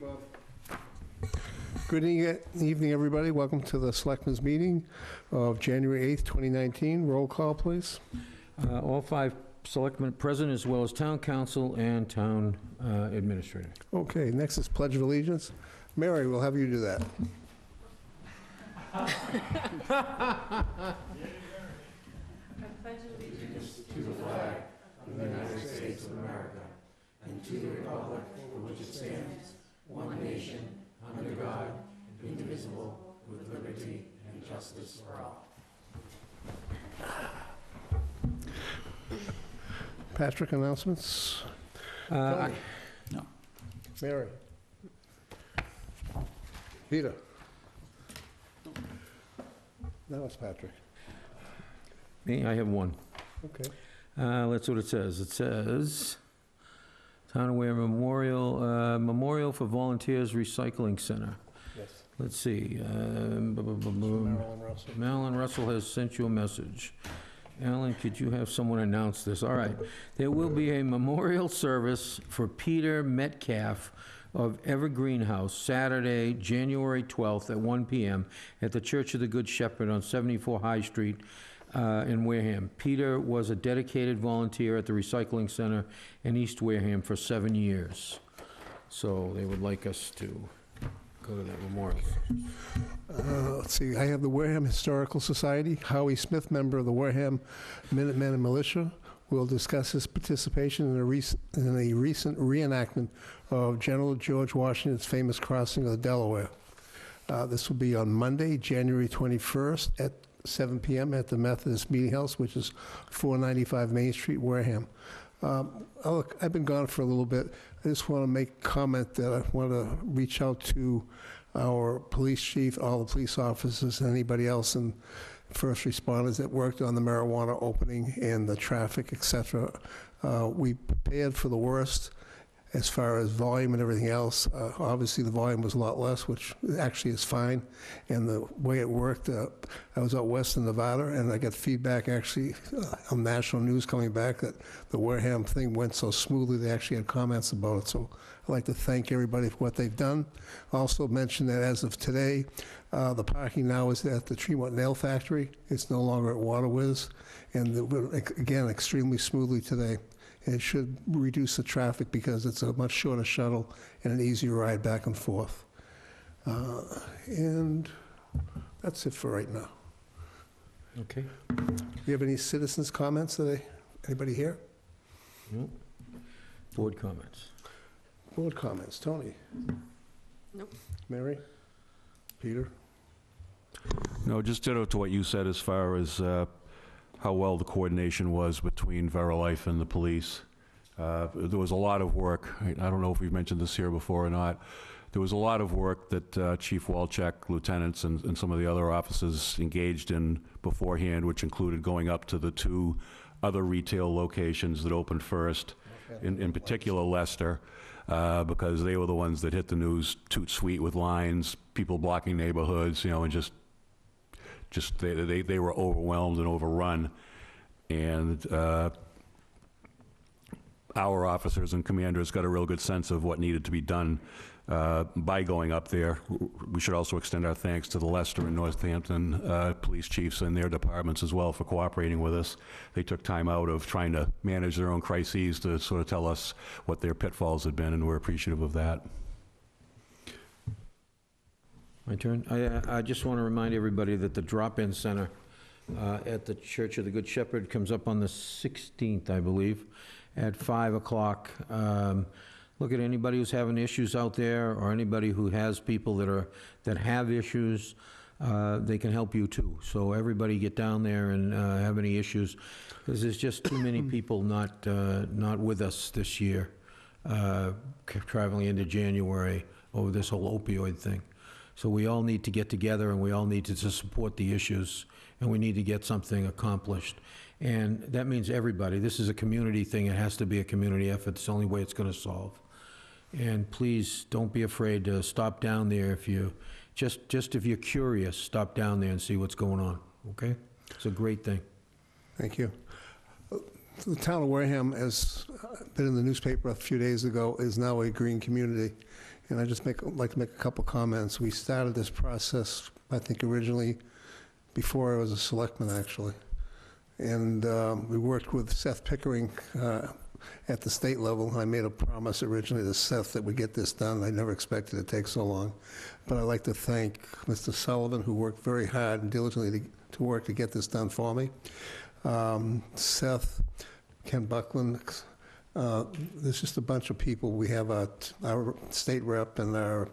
Bob. Good evening, everybody. Welcome to the Selectmen's meeting of January 8th, 2019. Roll call, please. All 5 selectmen present, as well as town council and town administrator. Okay, next is Pledge of Allegiance. Mary, we'll have you do that. I pledge allegiance To the flag of the United States of America and to the republic for which it stands, one nation, under God, indivisible, with liberty and justice for all. Patrick, announcements? No. Mary? Peter? Now it's Patrick. Me, I have one. Okay. Let's see what it says. It says, Town of Wareham Memorial for Volunteers Recycling Center. Yes. Let's see. Marilyn Russell. Marilyn Russell has sent you a message. Alan, could you have someone announce this? All right. There will be a memorial service for Peter Metcalf of Evergreen House, Saturday, January 12th at 1 p.m. at the Church of the Good Shepherd on 74 High Street in Wareham. Peter was a dedicated volunteer at the Recycling Center in East Wareham for 7 years. So they would like us to go to that memorial. Let's see, I have the Wareham Historical Society. Howie Smith, member of the Wareham Minutemen and Militia, will discuss his participation in a recent reenactment of General George Washington's famous crossing of the Delaware. This will be on Monday, January 21st at 7 p.m. at the Methodist Meeting House, which is 495 Main Street, Wareham. Look, I've been gone for a little bit. I just want to make a comment that I want to reach out to our police chief, all the police officers, and anybody else and first responders that worked on the marijuana opening and the traffic, etc. We prepared for the worst as far as volume and everything else. Obviously, the volume was a lot less, which actually is fine. And the way it worked, I was out west in Nevada, and I got feedback actually on national news coming back that the Wareham thing went so smoothly, they actually had comments about it. So I'd like to thank everybody for what they've done. Also mention that as of today, the parking now is at the Tremont Nail Factory. It's no longer at Waterwiz. And again, extremely smoothly today. And it should reduce the traffic because it's a much shorter shuttle and an easier ride back and forth. And that's it for right now. Okay. Do you have any citizens' comments today? Anybody here? No. Board comments. Board comments. Tony? Nope. Mary? Peter? No, just ditto to what you said as far as how well the coordination was between Verilife and the police. There was a lot of work. I don't know if we've mentioned this here before or not. There was a lot of work that Chief Walczak, lieutenants, and some of the other officers engaged in beforehand, which included going up to the 2 other retail locations that opened first, in particular Leicester, because they were the ones that hit the news toot sweet with lines, people blocking neighborhoods, you know, and just they were overwhelmed and overrun. And our officers and commanders got a real good sense of what needed to be done by going up there. We should also extend our thanks to the Leicester and Northampton police chiefs and their departments as well for cooperating with us. They took time out of trying to manage their own crises to sort of tell us what their pitfalls had been, and we're appreciative of that. My turn. I just want to remind everybody that the drop-in center at the Church of the Good Shepherd comes up on the 16th, I believe, at 5 o'clock. Look at anybody who's having issues out there, or anybody who has people that have issues. They can help you too. So everybody get down there and have any issues, because there's just too many people not with us this year, traveling into January over this whole opioid thing. So we all need to get together, and we all need to support the issues, and we need to get something accomplished. And that means everybody. This is a community thing. It has to be a community effort. It's the only way it's going to solve. And please don't be afraid to stop down there. If you just if you're curious, stop down there and see what's going on. Okay? It's a great thing. Thank you. The town of Wareham has been in the newspaper a few days ago, is now a green community. And I just like to make a couple comments. We started this process, I think originally, before I was a selectman, actually. And we worked with Seth Pickering at the state level. I made a promise originally to Seth that we'd get this done. I never expected it to take so long. But I'd like to thank Mr. Sullivan, who worked very hard and diligently to work to get this done for me. Seth, Ken Buckland, there's just a bunch of people. We have our state rep and our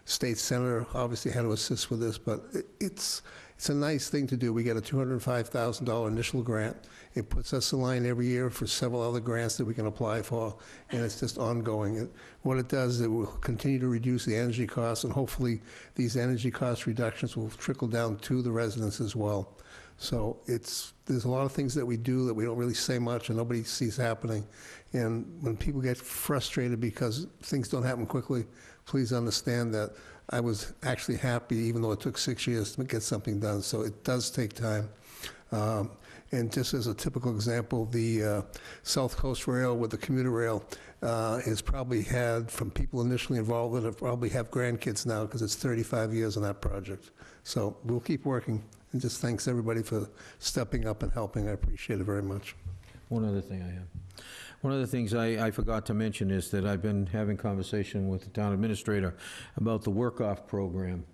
state senator obviously had to assist with this, but it's a nice thing to do. We get a $205,000 initial grant. It puts us in line every year for several other grants that we can apply for, and it's just ongoing. What it does is it will continue to reduce the energy costs, and hopefully these energy cost reductions will trickle down to the residents as well. So there's a lot of things that we do that we don't really say much and nobody sees happening. And when people get frustrated because things don't happen quickly, please understand that I was actually happy, even though it took 6 years to get something done. So it does take time. And just as a typical example, the South Coast Rail with the commuter rail has probably had, from people initially involved in it, probably have grandkids now because it's 35 years on that project. So we'll keep working. And just thanks everybody for stepping up and helping. I appreciate it very much. One other thing I have. One of the things I forgot to mention is that I've been having conversation with the town administrator about the work-off program,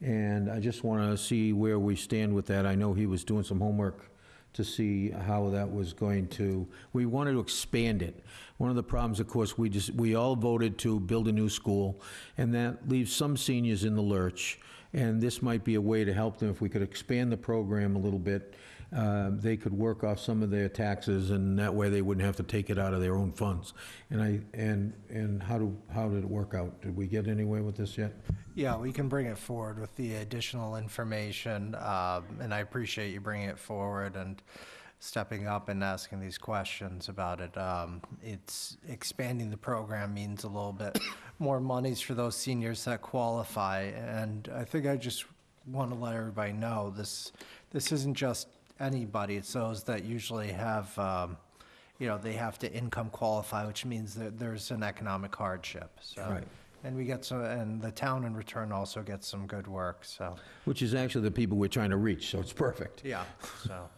and I just want to see where we stand with that. I know he was doing some homework to see how that was going to, we wanted to expand it. One of the problems, of course, we all voted to build a new school, and that leaves some seniors in the lurch, and this might be a way to help them. If we could expand the program a little bit, they could work off some of their taxes, and that way they wouldn't have to take it out of their own funds. And how did it work out? Did we get anywhere with this yet? Yeah, we can bring it forward with the additional information, and I appreciate you bringing it forward and stepping up and asking these questions about it. It's expanding the program means a little bit more monies for those seniors that qualify, and I think I just want to let everybody know this isn't just anybody. It's those that usually have, they have to income qualify, which means that there's an economic hardship. So. Right. And we get some, and the town in return also gets some good work, so. Which is actually the people we're trying to reach, so it's perfect. Yeah, so.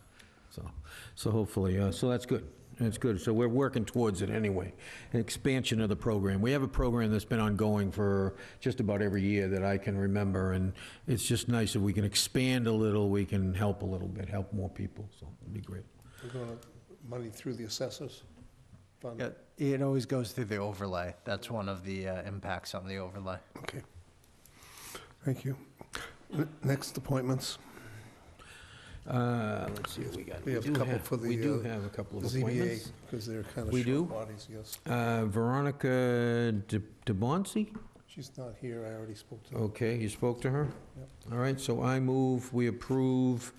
So hopefully, so that's good. That's good. So we're working towards it anyway, an expansion of the program. We have a program that's been ongoing for just about every year that I can remember, and it's just nice if we can expand a little, we can help a little bit, help more people, so it'd be great. We're going to money through the assessors fund? Yeah, it always goes through the overlay. That's one of the impacts on the overlay. Okay. Thank you. Next appointments. Let's see what we got. We have a couple for the We do have a couple of ZBA, appointments. because they're kind of We do? short bodies, yes. Veronica DeBonsi? She's not here, I already spoke to her. Okay, you spoke to her? Yep. All right, so I move we approve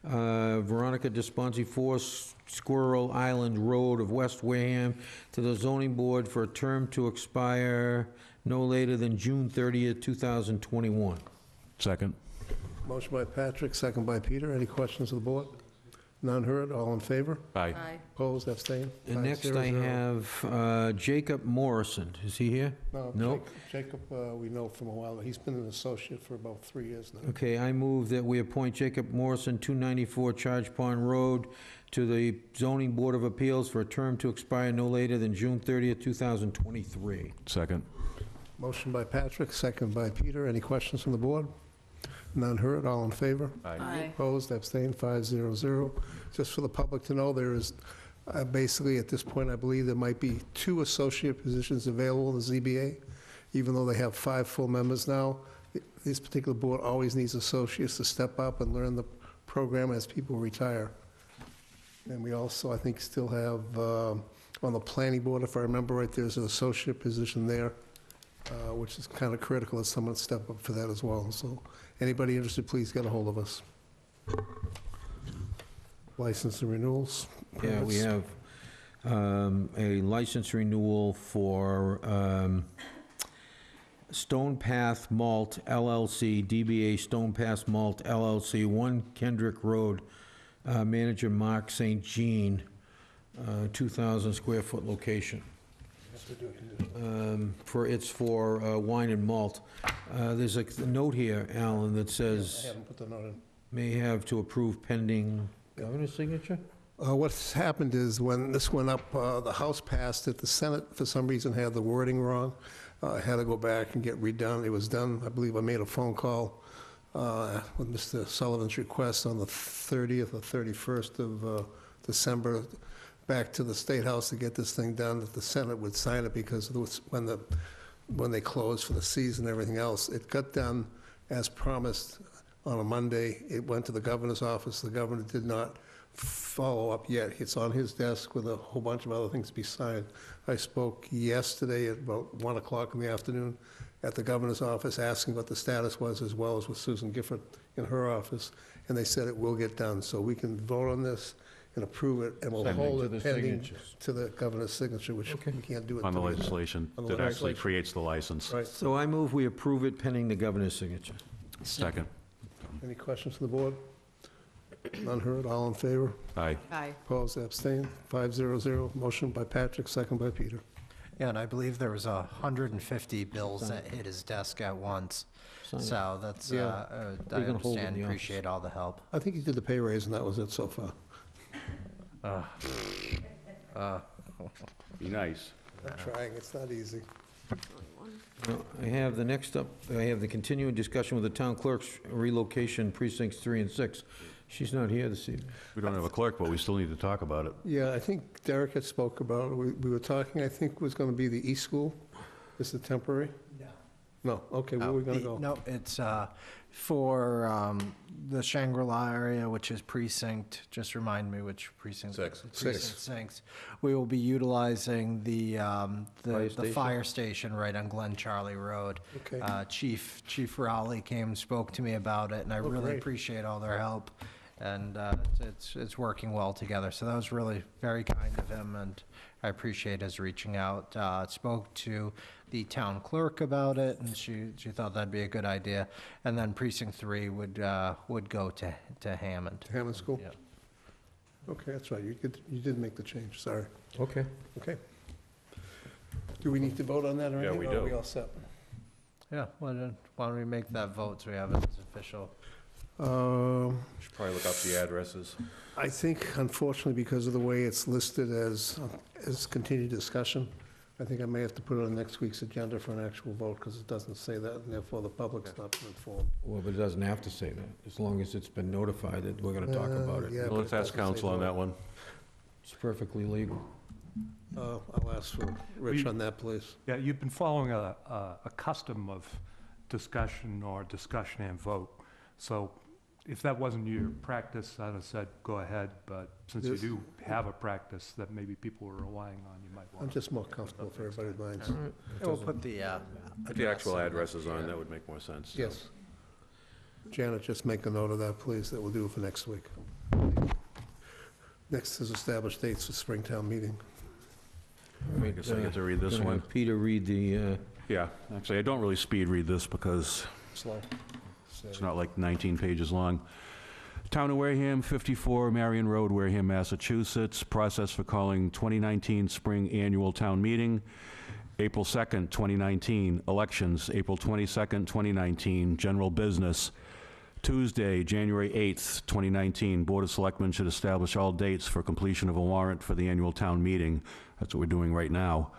Veronica DeSponsi, 4 Squirrel Island Road of West Wareham, to the zoning board for a term to expire no later than June 30th, 2021. Second. Motion by Patrick, second by Peter. Any questions of the board? None heard, all in favor? Aye. Aye. Opposed, abstained? And next I have Jacob Morrison. Is he here? No, No. Jacob, we know from a while. He's been an associate for about 3 years now. Okay, I move that we appoint Jacob Morrison, 294 Charge Pond Road, to the Zoning Board of Appeals for a term to expire no later than June 30th, 2023. Second. Motion by Patrick, second by Peter. Any questions from the board? None heard, all in favor? Aye. Opposed, abstained, 500. Just for the public to know, there is basically, at this point, I believe there might be 2 associate positions available in the ZBA, even though they have 5 full members now. This particular board always needs associates to step up and learn the program as people retire. And we also, I think, still have, on the planning board, if I remember right, there's an associate position there, which is kind of critical that someone step up for that as well. So anybody interested, please get a hold of us. License and renewals. Yeah, we have a license renewal for Stone Path Malt LLC, DBA Stone Path Malt LLC, 1 Kendrick Road, manager Mark St. Jean, 2,000 square foot location. It's for wine and malt. There's a note here, Alan, that I says, haven't put the note in. may have to approve pending governor's signature? What's happened is when this went up, the House passed it, the Senate, for some reason, had the wording wrong. Had to go back and get redone. It was done, I believe I made a phone call with Mr. Sullivan's request on the 30th or 31st of December, back to the State House to get this thing done, that the Senate would sign it, because it was when they closed for the season and everything else. It got done as promised on a Monday. It went to the governor's office. The governor did not follow up yet. It's on his desk with a whole bunch of other things to be signed. I spoke yesterday at about 1 o'clock in the afternoon at the governor's office, asking what the status was, as well as with Susan Gifford in her office, and they said it will get done. So we can vote on this and approve it, and we'll Pending hold to it the pending signatures. to the governor's signature, which Okay. we can't do it. On the till we- legislation On the that actually legislation. creates the license. Right. So I move we approve it pending the governor's signature. Second. Any questions from the board? None heard, all in favor? Aye. Aye. Opposed, abstained, 500. Motion by Patrick, second by Peter. Yeah, and I believe there was 150 bills that hit his desk at once. Sign it. So that's, Yeah. I You're gonna hold it in understand, the office. appreciate all the help. I think he did the pay raise, and that was it so far. Be nice. I'm trying, it's not easy. Now, I have the next up, I have the continuing discussion with the town clerk's relocation precincts 3 and 6. She's not here this evening. We don't have a clerk, but we still need to talk about it. Yeah, I think Derek had spoke about it. We were talking, I think, was going to be the East School. Is it temporary? No, okay, where are we going to go? No, it's for the Shangri-La area, which is precinct, just remind me which precinct. Six. Precinct 6. We will be utilizing the station? fire station right on Glen Charlie Road. Okay. Chief Rowley came, spoke to me about it, and I really great. appreciate all their help. And it's working well together. So that was really very kind of him, and I appreciate his reaching out. Spoke to the town clerk about it, and she thought that'd be a good idea. And then precinct 3 would go to Hammond. Hammond School? Yeah. Okay, that's right, you did make the change, sorry. Okay. Okay. Do we need to vote on that or Yeah, anything? we or are do. we all set? Yeah, why don't we make that vote so we have it as official? Should probably look up the addresses. I think unfortunately, because of the way it's listed as continued discussion, I think I may have to put it on next week's agenda for an actual vote, because it doesn't say that, and therefore the public's not been informed. Well, but it doesn't have to say that, as long as it's been notified that we're gonna talk about it. Yeah, Well, but let's it ask doesn't say counsel on vote. that one. It's perfectly legal. I'll ask for Rich on that, please. Yeah, you've been following a custom of discussion or discussion and vote. So if that wasn't your practice, I'd have said, go ahead, but since you Yes. do have a practice that maybe people are relying on, you might I'm want to. just more comfortable if everybody minds. All right. We'll put the Put the actual addresses on, that would make more sense. Yes. Janet, just make a note of that, please, that we'll do it for next week. Next is established dates for Springtown meeting. I guess I get to read this Gonna one. have Peter read the, Yeah, actually, I don't really speed read this because Slow. it's not like 19 pages long. Town of Wareham, 54 Marion Road, Wareham, Massachusetts. Process for calling 2019 Spring Annual Town Meeting. April 2nd, 2019. Elections, April 22nd, 2019. General business. Tuesday, January 8th, 2019. Board of Selectmen should establish all dates for completion of a warrant for the annual town meeting. That's what we're doing right now.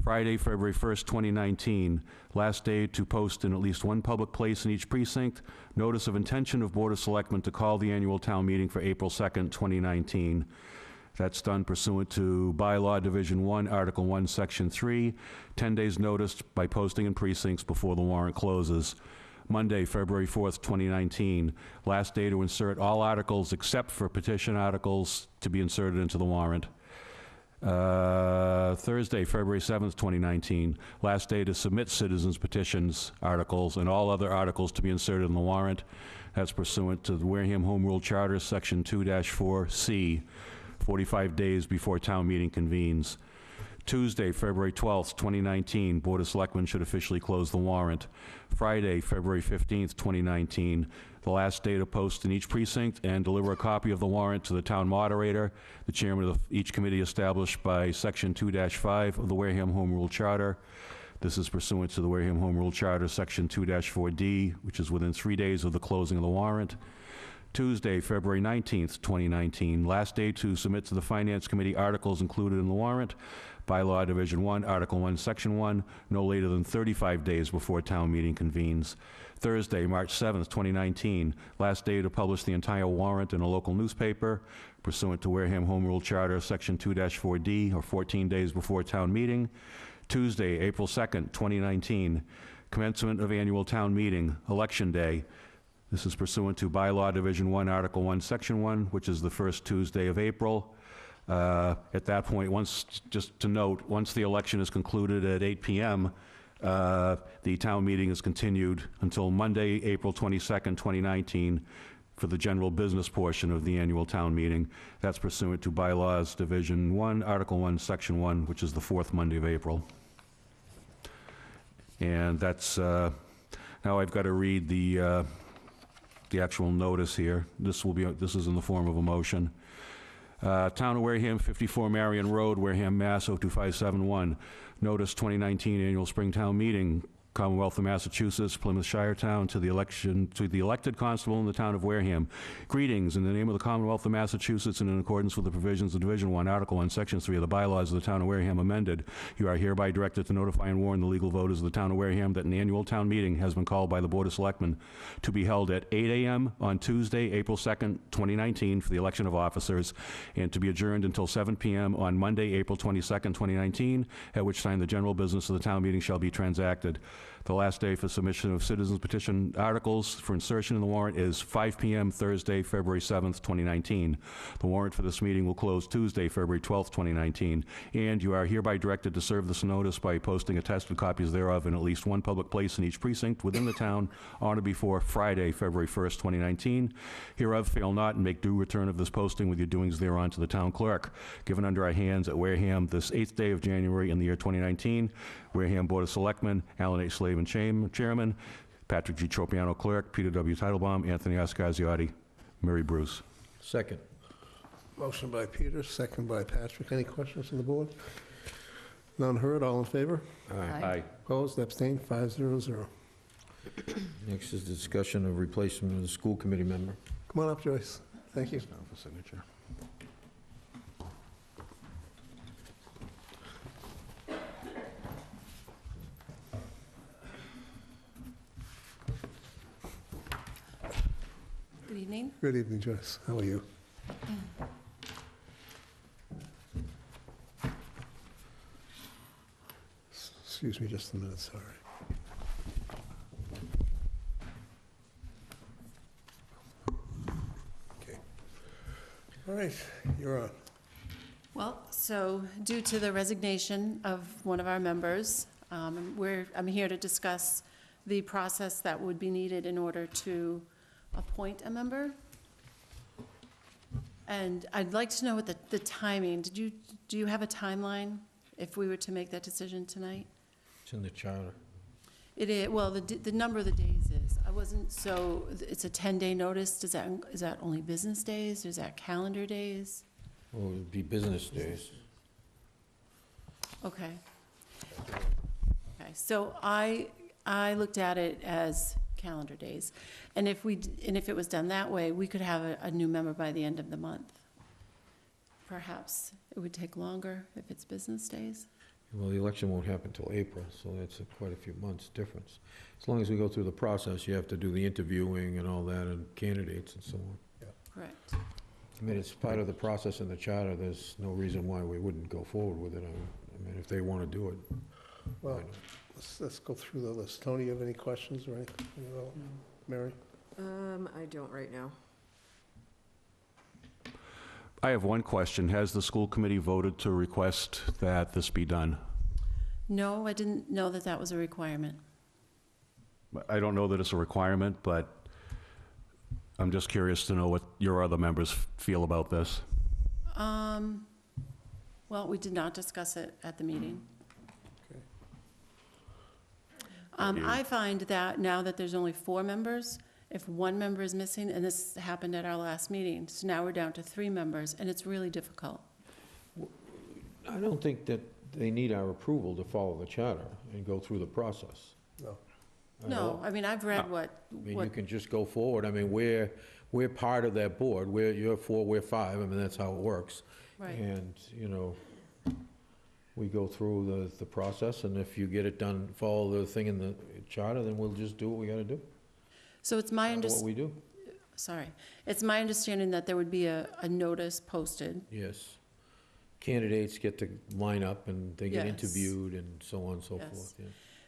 Friday, February 1st, 2019, last day to post in at least one public place in each precinct, notice of intention of Board of Selectmen to call the annual town meeting for April 2nd, 2019. That's done pursuant to Bylaw Division 1, Article 1, Section 3, 10 days notice by posting in precincts before the warrant closes. Monday, February 4th, 2019, last day to insert all articles except for petition articles to be inserted into the warrant. Thursday, February 7th, 2019, last day to submit citizens petitions, articles, and all other articles to be inserted in the warrant. That's pursuant to the Wareham Home Rule Charter, Section 2-4C, 45 days before town meeting convenes. Tuesday, February 12th, 2019, Board of Selectmen should officially close the warrant. Friday, February 15th, 2019, the last day to post in each precinct and deliver a copy of the warrant to the town moderator, the chairman of each committee established by Section 2-5 of the Wareham Home Rule Charter. This is pursuant to the Wareham Home Rule Charter, Section 2-4D, which is within 3 days of the closing of the warrant. Tuesday, February 19th, 2019, last day to submit to the Finance Committee articles included in the warrant. Bylaw Division 1, Article 1, Section 1, no later than 35 days before town meeting convenes. Thursday, March 7th, 2019, last day to publish the entire warrant in a local newspaper pursuant to Wareham Home Rule Charter, Section 2-4D, or 14 days before town meeting. Tuesday, April 2nd, 2019, commencement of annual town meeting, Election Day. This is pursuant to Bylaw Division 1, Article 1, Section 1, which is the first Tuesday of April. At that point, just to note, once the election is concluded at 8 p.m., the town meeting is continued until Monday, April 22nd, 2019, for the general business portion of the annual town meeting. That's pursuant to Bylaws Division 1, Article 1, Section 1, which is the fourth Monday of April. And that's, now I've got to read the actual notice here. This is in the form of a motion. Town of Wareham, 54 Marion Road, Wareham, Mass. 02571. Notice 2019 Annual Springtown Meeting, Commonwealth of Massachusetts, Plymouth Shire Town, to the elected constable in the town of Wareham. Greetings in the name of the Commonwealth of Massachusetts and in accordance with the provisions of Division 1, Article 1, Section 3 of the bylaws of the town of Wareham amended. You are hereby directed to notify and warn the legal voters of the town of Wareham that an annual town meeting has been called by the Board of Selectmen to be held at 8 a.m. on Tuesday, April 2nd, 2019 for the election of officers, and to be adjourned until 7 p.m. on Monday, April 22nd, 2019, at which time the general business of the town meeting shall be transacted. The last day for submission of citizens petition articles for insertion in the warrant is 5 p.m. Thursday, February 7th, 2019. The warrant for this meeting will close Tuesday, February 12th, 2019, and you are hereby directed to serve this notice by posting attested copies thereof in at least one public place in each precinct within the town on or before Friday, February 1st, 2019. Hereof fail not and make due return of this posting with your doings thereon to the town clerk. Given under our hands at Wareham this 8th day of January in the year 2019, Wareham Board of Selectmen, Alan H. Slavin, Chairman, Patrick G. Tropiano, Clerk, Peter W. Titlebaum, Anthony Ascaziotti, Mary Bruce. Second. Motion by Peter, second by Patrick. Any questions from the board? None heard, all in favor? Aye. Opposed, abstained, 500. Next is discussion of replacement of the school committee member. Come on up, Joyce. Thank you. Down for signature. Good evening. Good evening, Joyce. How are you? Excuse me just a minute, sorry. Okay. All right, you're on. Well, so due to the resignation of one of our members, I'm here to discuss the process that would be needed in order to appoint a member. And I'd like to know what the timing, do you have a timeline if we were to make that decision tonight? It's in the charter. It is, well, the number of the days is, I wasn't, so it's a 10-day notice, is that only business days, is that calendar days? Well, it would be business days. Okay. Okay, so I looked at it as calendar days, and if it was done that way, we could have a new member by the end of the month. Perhaps it would take longer if it's business days. Well, the election won't happen until April, so that's quite a few months difference. As long as we go through the process, you have to do the interviewing and all that, and candidates and so on. Correct. I mean, it's part of the process in the charter. There's no reason why we wouldn't go forward with it. I mean, if they want to do it. Well, why not? let's go through the list. Tony, you have any questions or anything at all? Mary? I don't right now. I have one question. Has the school committee voted to request that this be done? No, I didn't know that was a requirement. I don't know that it's a requirement, but I'm just curious to know what your other members feel about this. Well, we did not discuss it at the meeting. Okay. I find that now that there's only 4 members, if one member is missing, and this happened at our last meeting, so now we're down to 3 members, and it's really difficult. I don't think that they need our approval to follow the charter and go through the process. No. No, I mean, I've read I mean, you can just go forward. I mean, we're part of that board. You're 4, we're 5. I mean, that's how it works. Right. And, you know, we go through the process, and if you get it done, follow the thing in the charter, then we'll just do what we gotta do. So it's my What we do, it's my understanding that there would be a notice posted. yes. Candidates get to line up, and they get Yes. interviewed, and so on and so Yes. forth, yeah.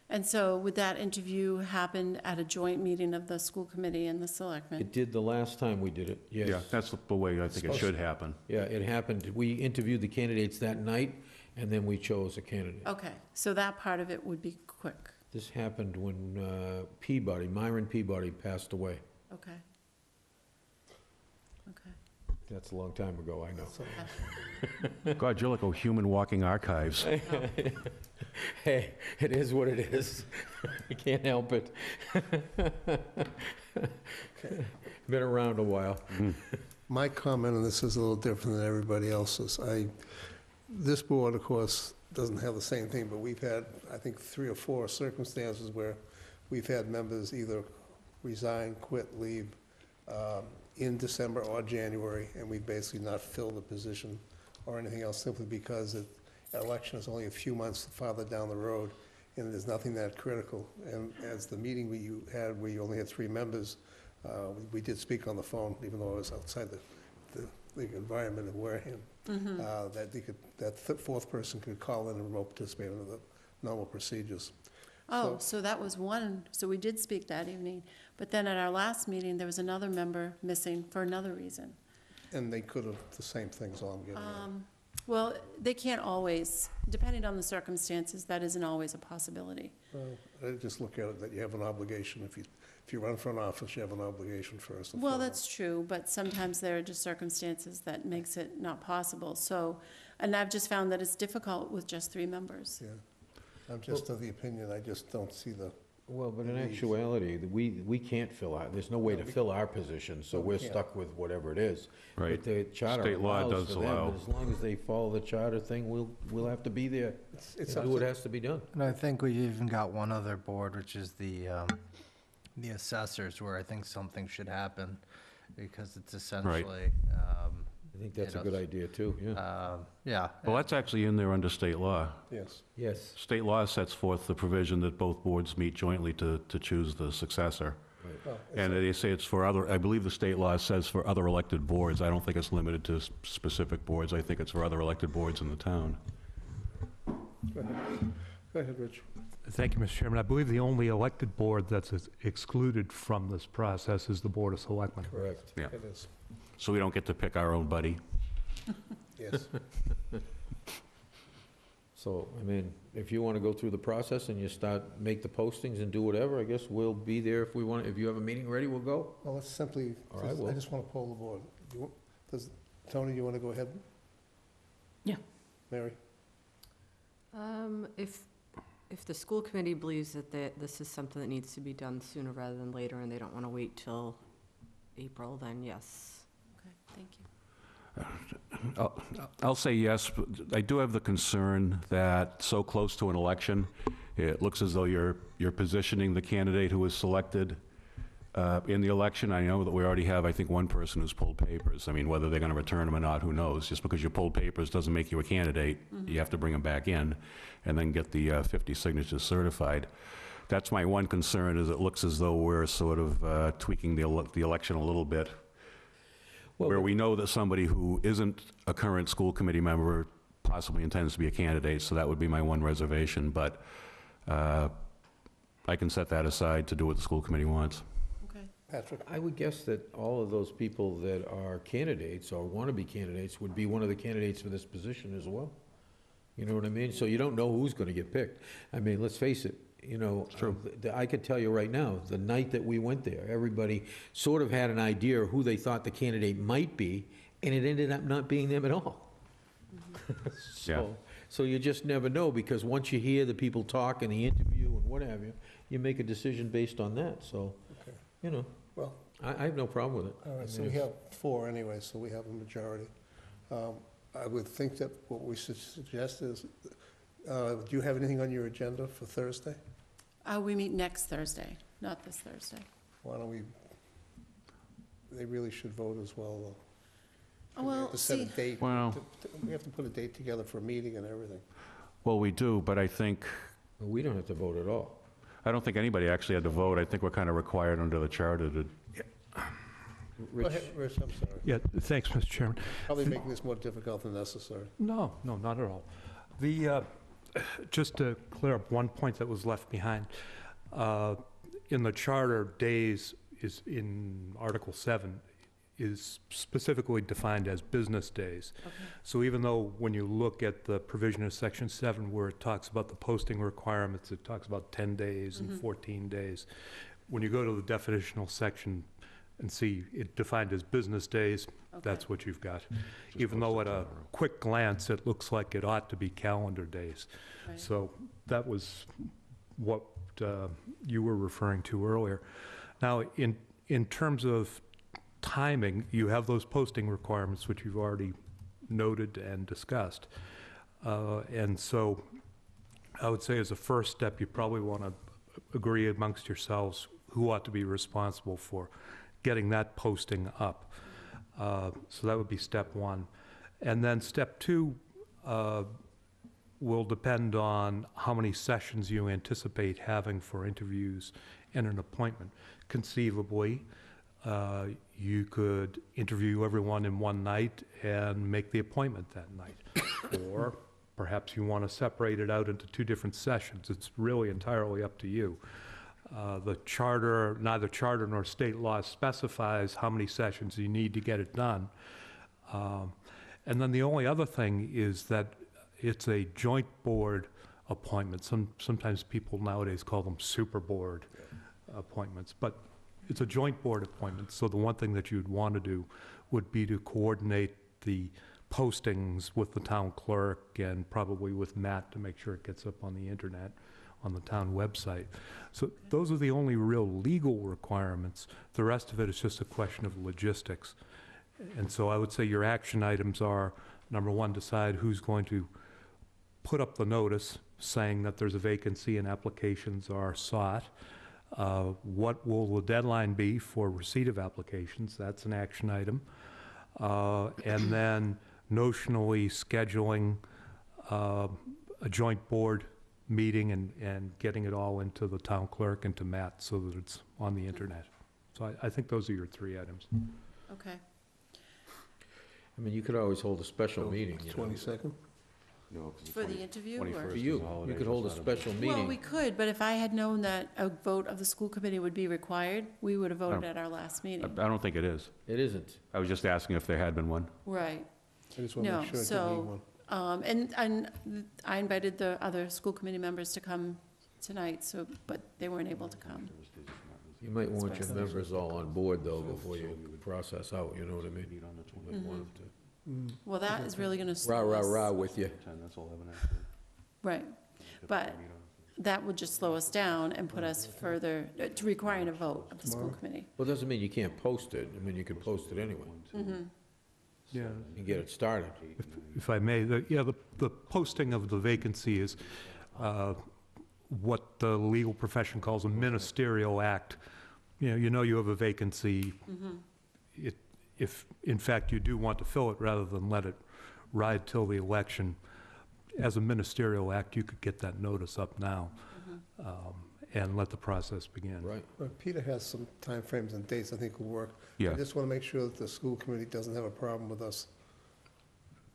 And so would that interview happen at a joint meeting of the school committee and the selectmen? It did the last time we did it, yes. Yeah, that's the way I think it should happen. Yeah, it happened. We interviewed the candidates that night, and then we chose a candidate. Okay, so that part of it would be quick. This happened when Myron Peabody passed away. Okay. Okay. That's a long time ago, I know. God, you're like a human walking archives. Hey, it is what it is. I can't help it. Been around a while. My comment on this is a little different than everybody else's. This board, of course, doesn't have the same thing, but we've had, I think, 3 or 4 circumstances where we've had members either resign, quit, leave in December or January, and we've basically not filled the position or anything else simply because an election is only a few months farther down the road, and there's nothing that critical. And as the meeting you had, where you only had 3 members, we did speak on the phone, even though I was outside the environment of Wareham, that 4th person could call in and remote participate under the normal procedures. Oh, so that was one, so we did speak that evening. But then at our last meeting, there was another member missing for another reason. And they could have, the same thing's all I'm getting at. Well, they can't always, depending on the circumstances, that isn't always a possibility. Well, I just look at it that you have an obligation. If you run for an office, you have an obligation first. Well, that's true, but sometimes there are just circumstances that makes it not possible. So, and I've just found that it's difficult with just 3 members. Yeah. I'm just of the opinion, I just don't see the, Well, but in Indeed. actuality, we can't fill there's no way to fill our position, so No, we we're can't. stuck with whatever it is. Right. But the charter State law allows does for them, allow. but as long as they follow the charter thing, we'll have to be there it's and do what has to be done. And I think we even got one other board, which is the assessors, where I think something should happen, because it's essentially, I think that's a good idea, too, yeah. yeah. Well, that's actually in there under state law. yes. Yes. State law sets forth the provision that both boards meet jointly to choose the successor. Well, And they say it's for other, I believe the state law says for other elected boards. I don't think it's limited to specific boards. I think it's for other elected boards in the town. Go ahead, Rich. Thank you, Mr. Chairman. I believe the only elected board that's excluded from this process is the Board of Selectmen. Correct. Yeah. It is, So we don't get to pick our own buddy. yes. So, I mean, if you want to go through the process and you make the postings and do whatever, I guess we'll be there if we want. If you have a meeting ready, we'll go. Well, let's simply, All right, well. I just want to poll the board. Tony, you want to go ahead? Yeah. Mary? If the school committee believes that this is something that needs to be done sooner rather than later, and they don't want to wait till April, then yes. Okay, thank you. I'll say yes, but I do have the concern that so close to an election, it looks as though you're positioning the candidate who was selected in the election. I know that we already have, I think, one person who's pulled papers. I mean, whether they're going to return them or not, who knows? Just because you pulled papers doesn't make you a candidate. You have to bring them back in and then get the 50 signatures certified. That's my one concern, is it looks as though we're sort of tweaking the election a little bit, where we know that somebody who isn't a current school committee member possibly intends to be a candidate, so that would be my one reservation. But I can set that aside to do what the school committee wants. Okay. Patrick? I would guess that all of those people that are candidates or want to be candidates would be one of the candidates for this position as well. You know what I mean? So you don't know who's going to get picked. I mean, let's face it, you know, I could tell you right now, the night that we went there, everybody sort of had an idea of who they thought the candidate might be, and it ended up not being them at all. So you just never know, because once you hear the people talk and the interview and what have you, you make a decision based on that, so, Okay. you know, Well, I have no problem with it. all I right, so mean, we it's- have 4 anyway, so we have a majority. I would think that what we should suggest is, do you have anything on your agenda for Thursday? We meet next Thursday, not this Thursday. Why don't we, they really should vote as well, though. Oh, We have well, to set a see, date. Well- We have to put a date together for a meeting and everything. Well, we do, but I think, We don't have to vote at all. I don't think anybody actually had to vote. I think we're kind of required under the charter to, Go Rich, ahead, Rich, I'm sorry. Yeah, thanks, Mr. Chairman. Probably making this more difficult than necessary. No, not at all. Just to clear up one point that was left behind, in the charter, days is in Article 7, is specifically defined as business days. okay, So even though when you look at the provision of Section 7 where it talks about the posting requirements, it talks about 10 days and 14 days, when you go to the definitional section and see it defined as business days, okay. that's what you've got. Even though at a quick glance, it looks like it ought to be calendar days. Right. So that was what you were referring to earlier. Now, in terms of timing, you have those posting requirements, which you've already noted and discussed. And so I would say as a first step, you probably want to agree amongst yourselves who ought to be responsible for getting that posting up. So that would be step 1. And then step 2 will depend on how many sessions you anticipate having for interviews and an appointment. Conceivably, you could interview everyone in one night and make the appointment that night. Or perhaps you want to separate it out into 2 different sessions. It's really entirely up to you. The charter, neither charter nor state law specifies how many sessions you need to get it done. And then the only other thing is that it's a joint board appointment. Sometimes people nowadays call them super board appointments, but it's a joint board appointment. So the one thing that you'd want to do would be to coordinate the postings with the town clerk and probably with Matt to make sure it gets up on the internet, on the town website. So those are the only real legal requirements. The rest of it is just a question of logistics. And so I would say your action items are, number 1, decide who's going to put up the notice saying that there's a vacancy and applications are sought. What will the deadline be for receipt of applications? That's an action item. And then notionally scheduling a joint board meeting and getting it all into the town clerk and to Matt so that it's on the internet. So I think those are your 3 items. Okay, I mean, you could always hold a special meeting, you know. 22nd? no, 'cause for the interview, or? 21st For is you, a holiday, you could it's hold a not a- special Well, we meeting. could, but if I had known that a vote of the school committee would be required, we would have voted at our last I meeting. don't think it is. It isn't. I was just asking if there had been one. Right. I just want to No, make sure I didn't so- need one. And I invited the other school committee members to come tonight, so, but they weren't able to come. You might want your Special. members all on board, though, before you process out, you know what I mean? You might want them Well, that is really gonna to slow us. rah with you. Right, but that would just slow us down and put us further, to requiring a vote of the school Tomorrow? committee. Well, doesn't mean you can't post it. I mean, you can post it anyway Yeah. and get it started. If I may, the posting of the vacancy is what the legal profession calls a ministerial act. You know you have a vacancy. If, in fact, you do want to fill it rather than let it ride till the election, as a ministerial act, you could get that notice up now and let the process begin. Right. Peter has some timeframes and dates I think will work. I Yeah, just want to make sure that the school committee doesn't have a problem with us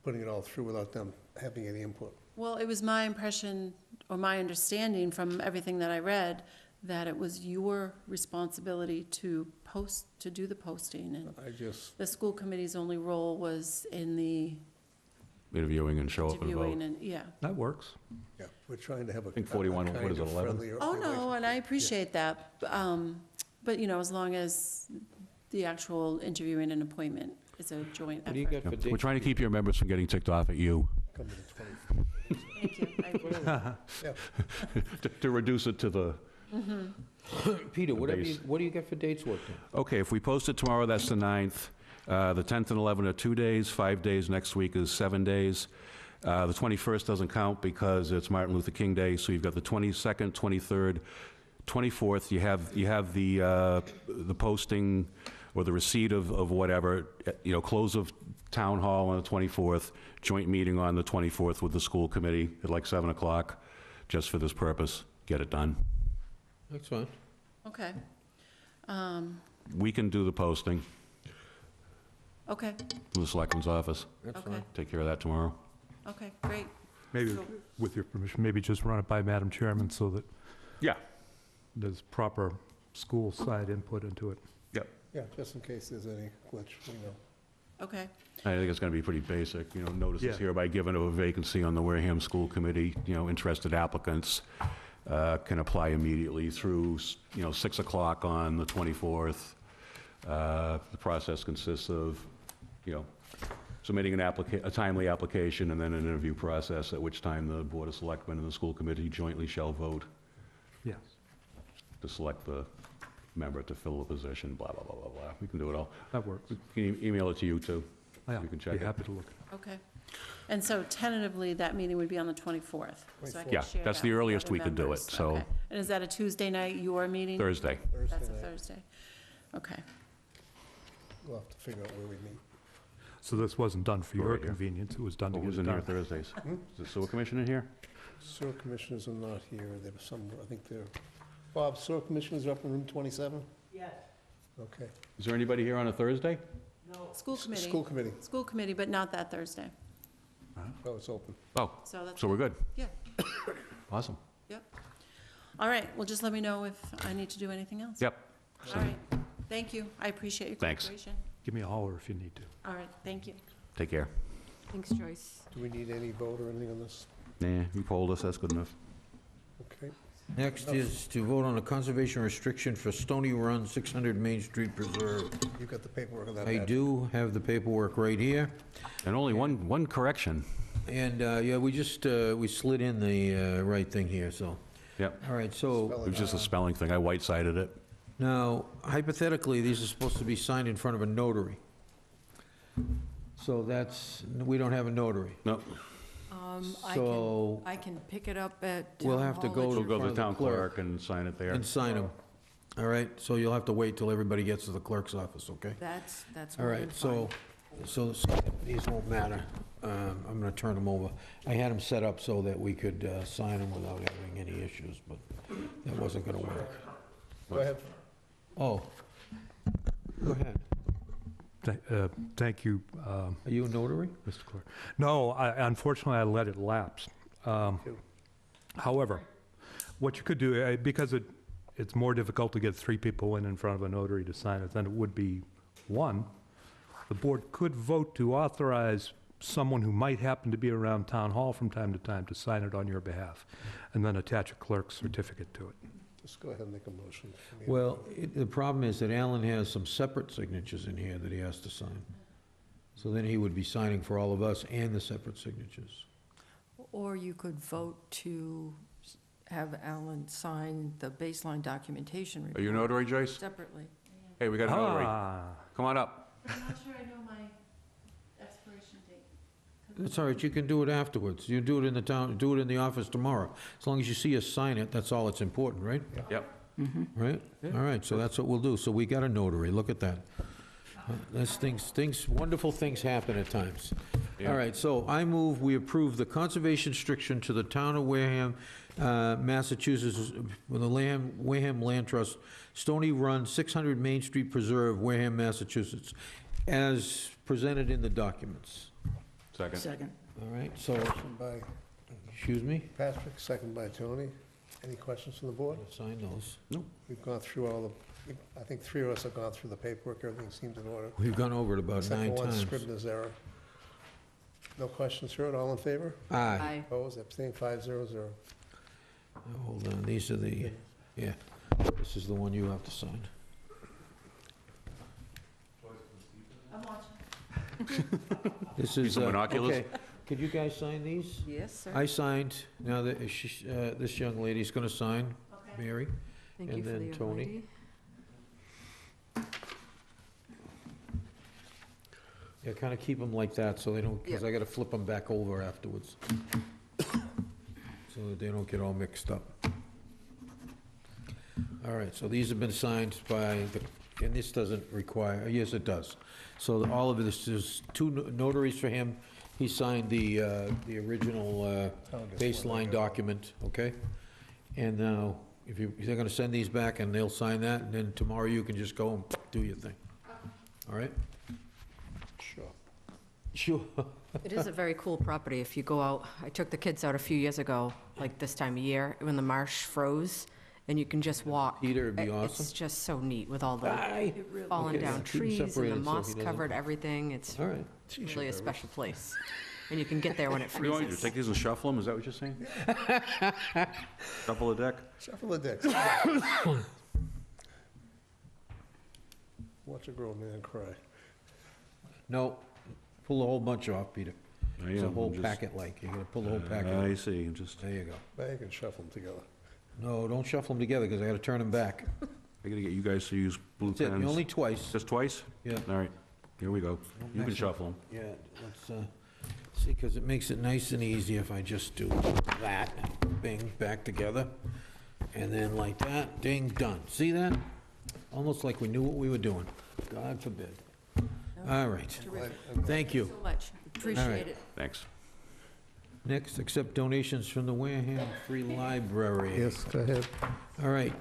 putting it all through without them having any input. Well, it was my impression, or my understanding from everything that I read, that it was your responsibility to post, to do the posting, and I just, the school committee's only role was in the interviewing and show up and interviewing vote. and, yeah. That works. yeah, we're trying to have a. think 41, a what kind is it, of 11? friendlier Oh, no, relationship. and I appreciate that, but, as long as the actual interviewing and appointment is a joint What do you effort. got for dates? We're trying to keep your members from getting ticked off at you, Come to the 20th. Thank you. I appreciate it. to reduce it to the... Peter, what base. do you got for dates worked in? Okay, if we post it tomorrow, that's the 9th. The 10th and 11th are 2 days, 5 days next week is 7 days. The 21st doesn't count because it's Martin Luther King Day, so you've got the 22nd, 23rd, 24th. You have the posting or the receipt of whatever, close of town hall on the 24th, joint meeting on the 24th with the school committee at like 7 o'clock, just for this purpose. Get it done. That's fine. Okay. We can do the posting Okay, from the selectman's office. That's okay, fine. Take care of that tomorrow. okay, great. Maybe, So- with your permission, maybe just run it by Madam Chairman so that Yeah. there's proper school side input into it. Yeah, just in case there's any glitch, we know. Okay, I think it's going to be pretty basic, notices Yeah. hereby given of a vacancy on the Wareham School Committee, interested applicants can apply immediately through, 6 o'clock on the 24th. The process consists of, submitting a timely application and then an interview process, at which time the Board of Selectmen and the school committee jointly shall vote Yes. to select the member to fill the position, blah, blah, blah, blah, blah. We can do it all. That works. We can email it to you, too. Yeah, You can check be it. happy to look. okay. And so tentatively, that meeting would be on the 24th? so I can Yeah, share that's that the with earliest other we could do it, members. so- Okay. And is that a Tuesday night, your meeting? Thursday. That's a night. Thursday. Okay, We'll have to figure out where we meet. So this wasn't done for your Right here. convenience, it was done to Who's get in it here done. Thursdays? Is the sewer commission in here? Sewer commissioners are not here, there was some, I think they're, Bob, sewer commissioners are up in room 27? Yes, Okay. Is there anybody here on a Thursday? no, school committee, School committee, school committee, but not that Thursday. oh, it's open. Oh, So that's, so we're good? Yeah. Awesome. all right, well, just let me know if I need to do anything else. Yep. All right, thank you, I appreciate your Thanks. cooperation. Give me a holler if you need to. All right, thank you. Take care. Thanks, Joyce. Do we need any vote or anything on this? Nah, you polled us, that's good enough. Okay. Next is to vote on a conservation restriction for Stony Run, 600 Main Street Preserve. You got the paperwork on that? I Pat? do have the paperwork right here. And only one correction. And, yeah, we just, we slid in the right thing here, so. Yep. All right, so Spell It was just a spelling thing. I white-sided it. now hypothetically, these are supposed to be signed in front of a notary. So that's, we don't have a notary. No, So I can pick it up at We'll Town have to Hall go at to we'll your- go to front the of the town clerk. clerk and sign it there. and sign them. All right, so you'll have to wait till everybody gets to the clerk's office, okay? That's All more than right, fine. so these won't matter. I'm gonna turn them over. I had them set up so that we could sign them without having any issues, but that wasn't gonna work. Go ahead. Oh, go ahead. Thank you, Are you a notary? Mr. Clerk. No, unfortunately, I let it lapse. you. However, what you could do, because it's more difficult to get 3 people in front of a notary to sign it than it would be one, the board could vote to authorize someone who might happen to be around Town Hall from time to time to sign it on your behalf, and then attach a clerk's certificate to it. Just go ahead and make a motion. Well, the problem is that Alan has some separate signatures in here that he has to sign. So then he would be signing for all of us and the separate signatures. Or you could vote to have Alan sign the baseline documentation Are report you a notary, Joyce? separately. Hey, we got a notary. Ah, Come on up. I'm not sure I know my expiration date. That's all right, you can do it afterwards. You do it in the town, do it in the office tomorrow. As long as you see us sign it, that's all that's important, right? Yep. Right? All right, so that's what we'll do. So we got a notary, look at that. Wonderful things happen at times. Yeah. All right, so I move we approve the conservation restriction to the town of Wareham, Massachusetts, with the Wareham Land Trust, Stony Run, 600 Main Street Preserve, Wareham, Massachusetts, as presented in the documents. Second. second. All right, so, Motion by excuse me? Patrick, second by Tony. Any questions from the board? Sign those. We've gone through all the, I think 3 of us have gone through the paperwork, everything seems in order. We've gone over it about Except 9 for one times. Scribner's error. No questions heard, all in favor? Aye. Aye. Opposed, abstained, 500. Hold on, these are the, yeah, this is the one you have to sign. I'm watching. This Need is, some binoculars? okay. Could you guys sign these? Yes, sir. I signed. Now, this young lady's going to sign, Mary. Thank and you for then the Tony. ID. Yeah, kind of keep them like that so they don't, because I got to flip them back over afterwards. So that they don't get all mixed up. All right, so these have been signed by, and this doesn't require, yes, it does. So all of this is two notaries for him. He signed the original baseline document, okay? And now, if they're gonna send these back and they'll sign that, and then tomorrow you can just go and do your thing. All right? Sure. Sure. It is a very cool property. If you go out, I took the kids out a few years ago, like this time of year, when the marsh froze, and you can just walk. Peter, it'd be It's awesome. just so neat with all the Aye. fallen Okay, down keep 'em trees and the separated so he moss doesn't- covered everything. It's All right. really a special place. And you can get there when it What do you want me to do, freezes. take these and shuffle them, is that what you're saying? Shuffle the deck? Shuffle the decks. Watch a grown man cry. No, pull the whole bunch off, Peter. I It's a am, whole I'm just- packet like, you're gonna pull the whole packet. I see, I'm just, There you go. Now you can shuffle them together. No, don't shuffle them together, because I gotta turn them back. I gotta get you guys to use blue That's it, pens. only twice. Just twice? Yeah. All right, here we go. You can mess shuffle them. Yeah, let's, see, because it makes it nice and easy if I just do that, bing, back together, and then like that, ding, done. See that? Almost like we knew what we were doing. God forbid. All right, thank you. So much. Appreciate it. Thanks. Next, accept donations from the Wareham Free Library. Yes, go ahead. All right.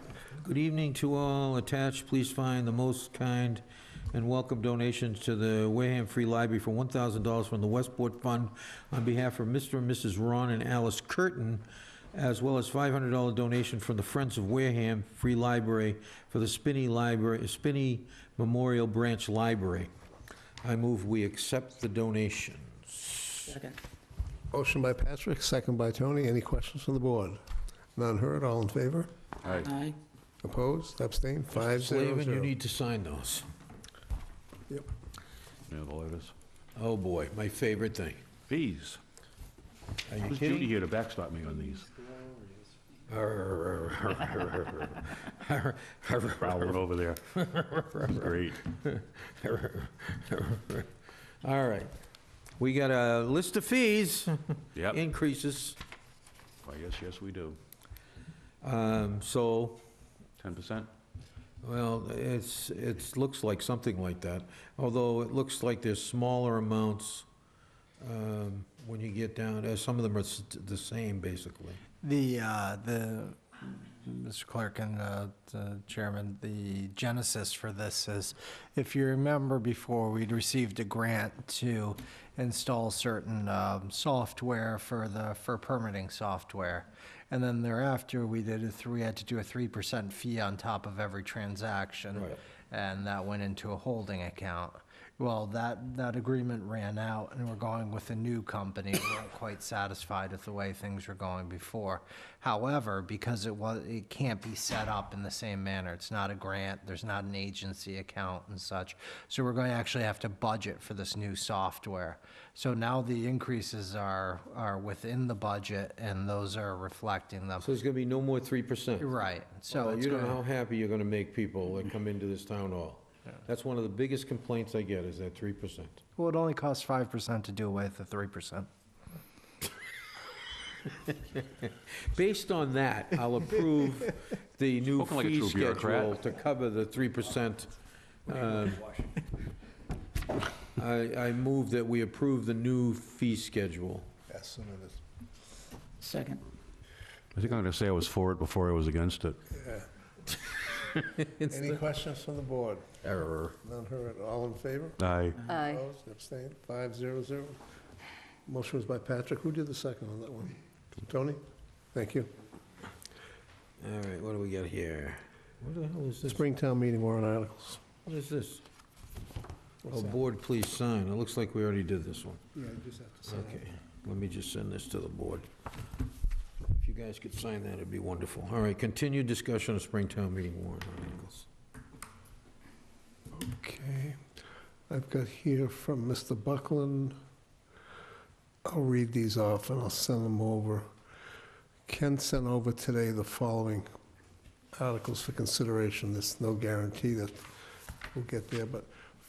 Good evening to all. Attached, please find the most kind and welcome donations to the Wareham Free Library for $1,000 from the Westport Fund on behalf of Mr. and Mrs. Ron and Alice Curtin, as well as $500 donation from the Friends of Wareham Free Library for the Spinney Memorial Branch Library. I move we accept the donations. Second. Motion by Patrick, second by Tony. Any questions from the board? None heard, all in favor? All right, Aye. Opposed, abstained, 500. Slavin, you need to sign those. yeah, the letters. Oh, boy, my favorite thing. Fees. Are you Who's Judy kidding? here to backstop me on these? Prowling over there. Great. All right. We got a list of fees, Yep, increases. I guess, yes, we do. So, 10%? well, looks like something like that, although it looks like there's smaller amounts when you get down, some of them are the same, basically. Mr. Clerk and the Chairman, the genesis for this is, if you remember before, we'd received a grant to install certain software for permitting software. And then thereafter, we had to do a 3% fee on top of every transaction. Right. And that went into a holding account. Well, that agreement ran out, and we're going with a new company. We weren't quite satisfied with the way things were going before. However, because it can't be set up in the same manner. It's not a grant, there's not an agency account and such. So we're going to actually have to budget for this new software. So now the increases are within the budget, and those are reflecting them. So there's gonna be no more 3%. Right, so Well, it's you don't going know how happy you're gonna make people that come into this town hall. That's one of the biggest complaints I get, is that 3%. well, it only costs 5% to do away with the 3%. Based on that, I'll approve the new Spoken like a fee true bureaucrat. schedule to cover the 3%. I move that we approve the new fee schedule. Yes, submitted. Second. I think I'm gonna say I was for it before I was against it. Any questions from the board? Error. None heard, all in favor? Aye. Aye. Opposed, abstained, 500. Motion was by Patrick. Who did the second on that one? Tony? Thank you. All right, what do we got here? What the hell is this? Springtown meeting warrant articles. What is this? What's Oh, that? board, please sign. It looks like we already did this one. Yeah, you just have to sign it. Okay, let me just send this to the board. If you guys could sign that, it'd be wonderful. All right, continued discussion of Springtown meeting warrant articles. Okay. I've got here from Mr. Buckland. I'll read these off and I'll send them over. Ken sent over today the following articles for consideration. There's no guarantee that we'll get there, but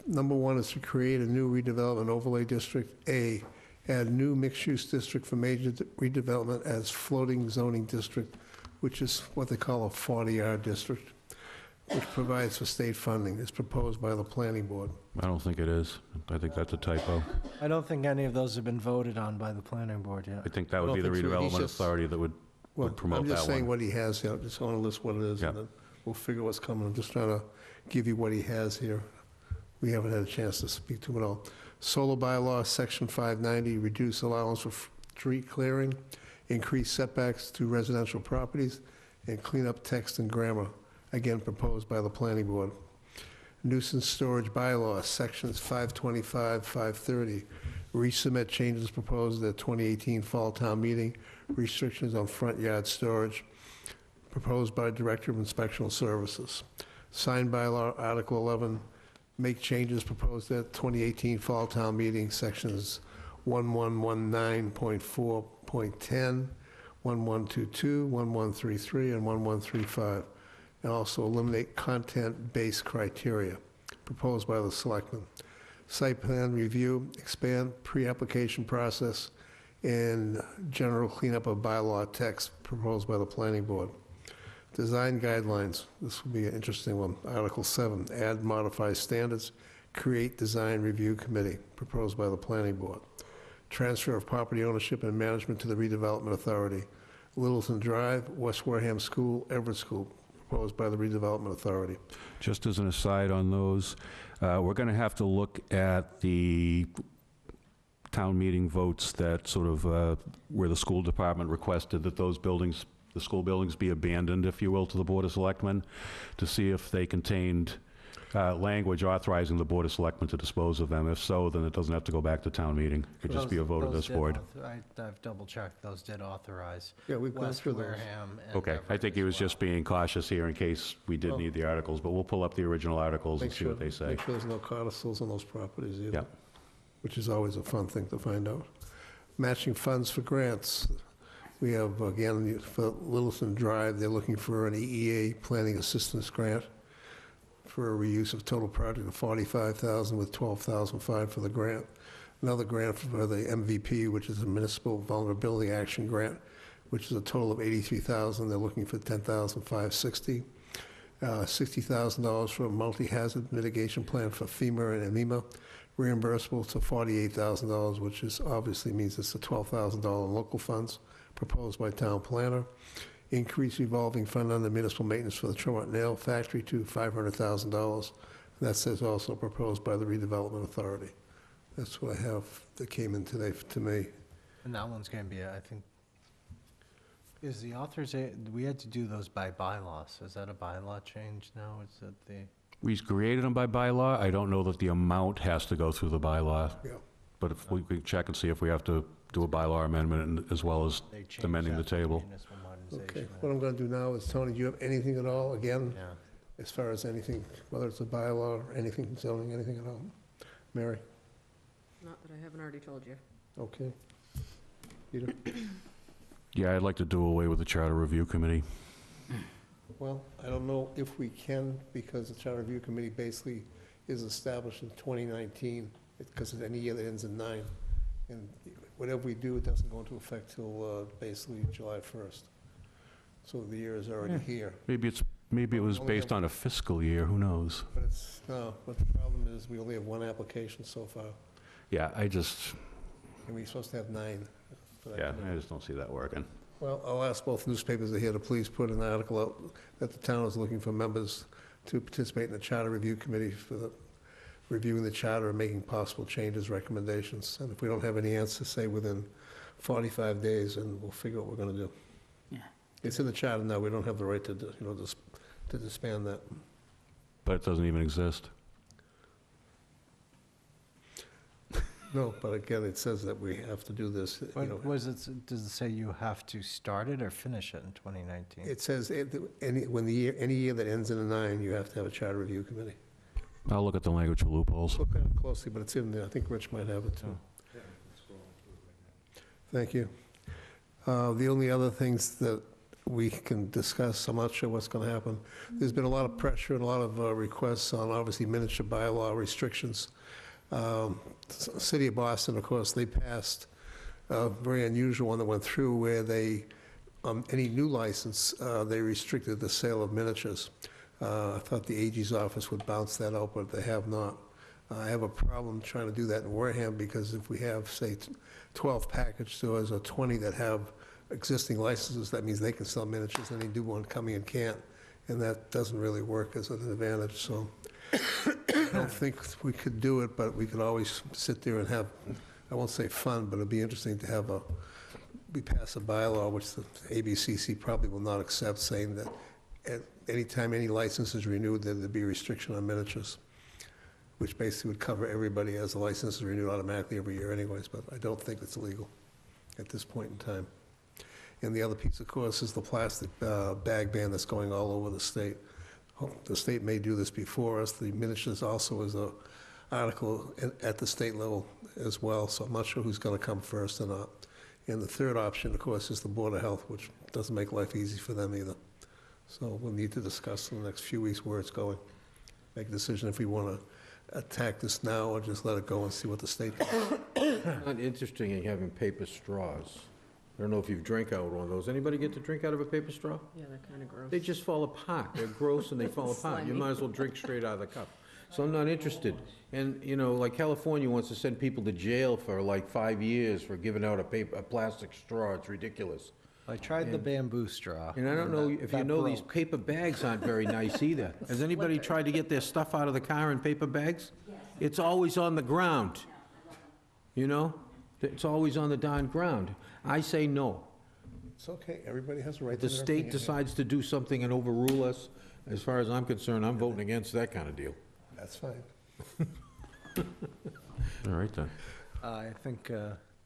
number one is to create a new redevelopment overlay district. A, add new mixed-use district for major redevelopment as floating zoning district, which is what they call a 40R district, which provides for state funding, is proposed by the planning board. I don't think it is. I think that's a typo. I don't think any of those have been voted on by the planning board yet. I think that I would don't be the think so. He's redevelopment just- authority that would Well, promote I'm just that saying one. what he has here, just want to list what it is, Yeah. and then we'll figure what's coming. I'm just trying to give you what he has here. We haven't had a chance to speak to it all. Solar bylaw, section 590, reduce allowance for tree clearing, increase setbacks to residential properties, and clean up text and grammar, again proposed by the planning board. Nuisance storage bylaw, sections 525, 530, resubmit changes proposed at 2018 fall town meeting, restrictions on front yard storage, proposed by Director of Inspectional Services. Signed bylaw, Article 11, make changes proposed at 2018 fall town meeting, sections 1119.4.10, 1122, 1133, and 1135, and also eliminate content-based criteria, proposed by the Selectmen. Site plan review, expand pre-application process, and general cleanup of bylaw text, proposed by the planning board. Design guidelines, this will be an interesting one. Article 7, add modify standards, create design review committee, proposed by the planning board. Transfer of property ownership and management to the redevelopment authority. Littleton Drive, West Wareham School, Everett School, proposed by the redevelopment authority. Just as an aside on those, we're going to have to look at the town meeting votes that sort of, where the school department requested that those buildings, the school buildings be abandoned, if you will, to the Board of Selectmen, to see if they contained language authorizing the Board of Selectmen to dispose of them. If so, then it doesn't have to go back to town meeting. It could just be a vote of Those this did board. I've double-checked, those did authorize Yeah, we've gone West through those. Wareham and Okay, I Everett think he as was well. just being cautious here in case we did Well- need the articles, but we'll pull up the original articles and Make see sure, what they say. make sure there's no codicils on those properties either. Yeah. Which is always a fun thing to find out. Matching funds for grants. We have, again, for Littleton Drive, they're looking for an EEA planning assistance grant for a reuse of total project of $45,000 with $12,500 for the grant. Another grant for the MVP, which is a municipal vulnerability action grant, which is a total of $83,000. They're looking for $10,560. $60,000 for a multi-hazard mitigation plan for FEMA and MEMA, reimbursable to $48,000, which is obviously means it's a $12,000 in local funds, proposed by town planner. Increase revolving fund under municipal maintenance for the Tremont Nail Factory to $500,000. That says also proposed by the redevelopment authority. That's what I have that came in today to me. And that one's gonna be, I think, is the authors, we had to do those by bylaws. Is that a bylaw change now? Is that the? We created them by bylaw. I don't know that the amount has to go through the bylaw. Yeah. But if we could check and see if we have to do a bylaw amendment and as well as They changed amending the that to table. municipal Okay, modernization. what I'm going to do now is, Tony, do you have anything at all, again, Yeah. as far as anything, whether it's a bylaw or anything zoning, anything at all? Mary? Not that I haven't already told you. Okay. Peter? Yeah, I'd like to do away with the Charter Review Committee. Well, I don't know if we can, because the Charter Review Committee basically is established in 2019, because of any year that ends in 9. And whatever we do, it doesn't go into effect till basically July 1st. So the year is already here. Maybe it was based on a fiscal year, who knows? But it's, no, but the problem is, we only have one application so far, Yeah, I just, and we're supposed to have 9. for that yeah, committee. I just don't see that working. Well, I'll ask both newspapers that are here to please put an article out that the town is looking for members to participate in the Charter Review Committee for the, reviewing the charter and making possible changes, recommendations. And if we don't have any answers, say within 45 days, and we'll figure out what we're going to do. Yeah. It's in the charter now, we don't have the right to, to disband that. But it doesn't even exist. No, but again, it says that we have to do this, What was it, does it say you have to start it or finish it in 2019? It says, any year that ends in a 9, you have to have a Charter Review Committee. I'll look at the language for loopholes. Look at it closely, but it's in there. I think Rich might have it, too. Thank you. The only other things that we can discuss, I'm not sure what's going to happen. There's been a lot of pressure and a lot of requests on, obviously, miniature bylaw restrictions. City of Boston, of course, they passed a very unusual one that went through where they, any new license, they restricted the sale of miniatures. I thought the AG's office would bounce that out, but they have not. I have a problem trying to do that in Wareham because if we have, say, 12 package stores or 20 that have existing licenses, that means they can sell miniatures, and any new one coming in can't, and that doesn't really work as an advantage, so I don't think we could do it, but we could always sit there and have, I won't say fun, but it'd be interesting to have we pass a bylaw, which the ABCC probably will not accept, saying that at any time any license is renewed, that there'd be a restriction on miniatures, which basically would cover everybody as the license is renewed automatically every year anyways, but I don't think it's legal at this point in time. And the other piece, of course, is the plastic bag ban that's going all over the state. The state may do this before us. The miniatures also is a article at the state level as well, so I'm not sure who's going to come first or not. And the third option, of course, is the Board of Health, which doesn't make life easy for them either. So we'll need to discuss in the next few weeks where it's going. Make a decision if we want to attack this now or just let it go and see what the state does. It's not interesting in having paper straws. I don't know if you've drank out of one of those. Anybody get to drink out of a paper straw? Yeah, they're kind of gross. They just fall apart. They're gross and they fall apart. You Slimy. might as well drink straight out of the cup. So I'm not interested. And, you know, like California wants to send people to jail for like 5 years for giving out a plastic straw. It's ridiculous. I tried the bamboo straw. And I don't know if you that know, these broke. paper bags aren't very nice either. Has anybody tried to get their stuff out of the car in paper bags? It's always on the ground, you know? It's always on the darn ground. I say no. It's okay, everybody has a right If to the their state opinion. decides to do something and overrule us, as far as I'm concerned, I'm voting against that kind of deal. That's fine. All right, then. I think,